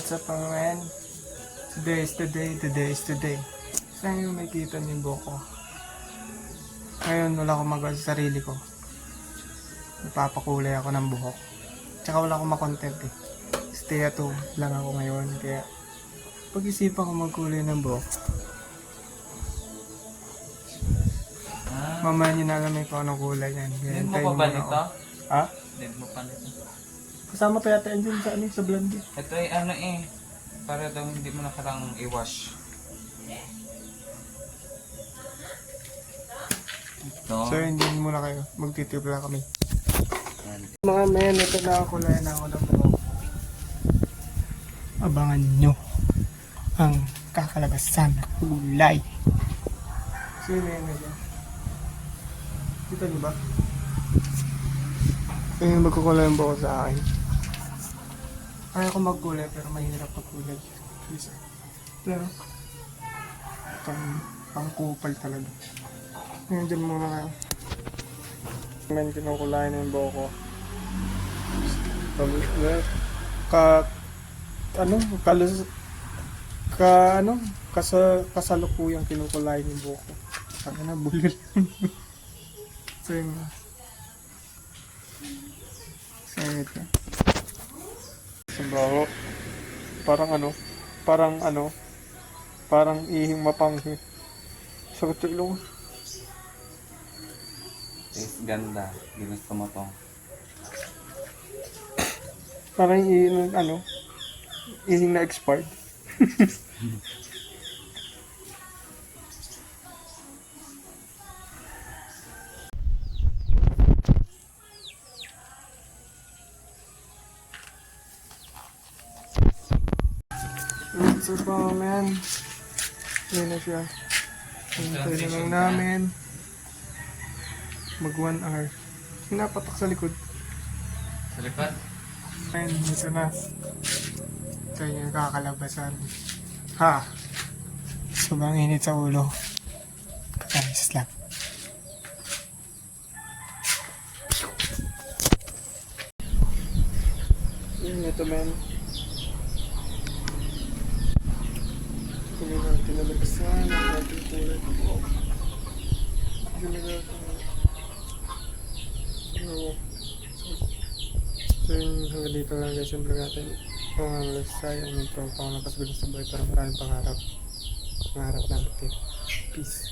what's up mga men? Today is today. Saan yung makikita niyo yung buhok ko? Ngayon wala akong magawa sa sarili ko. Napapakulay ako ng buhok. Tsaka wala akong makontent eh. Stay at home lang ako ngayon. Kaya pag-isipan ko magkulay ng buhok. Mamaya nyo nalamin kung anong kulay yan. Hindi mo pa ba nito? Ha? Hindi mo pa nito. Kasama pa yata yan dyan sa, sa blondie. Ito ay ano eh. Para daw hindi mo na kailangang i-wash. Ito. So hindi muna kayo. Magtitipla kami. Mga men, ito na ako kulay na ako ng buhok. Abangan nyo ang kakalabasan na kulay. So yun na dyan. Kita nyo ba? So yung magkukulay ang buhok sa akin. Kaya ko magkulay pero mahirap magkulay. Please. Pero pang-kupal talaga. Ngayon dyan muna kayo. Ngayon kinukulay na yung buhok ko. Kasalukuyang kinukulay yung buhok ko. Saka na bulil. So yun. Sayit na. Sa baho. Parang ihing mapanghi. Sakot yung ilong. Is ganda. Ginusto mo to. Parang ihing na expired. So pa man, yun na siya. Hintay na lang namin. Mag 1 hour. Pinapatak sa likod. Sa likod? Ayun, ito na. Ito yung kakalabasan. Ha! Sobrang init sa ulo. Ayos lang. Yun, ito man. Hindi natin nalabasan. Ang ating kulay ko. Hindi natin. So yun, hanggang dito lang guys yung vlog natin. Kung ang lasay, ang intro, pang napasagod sa buhay, pero maraming pangarap natin. Peace.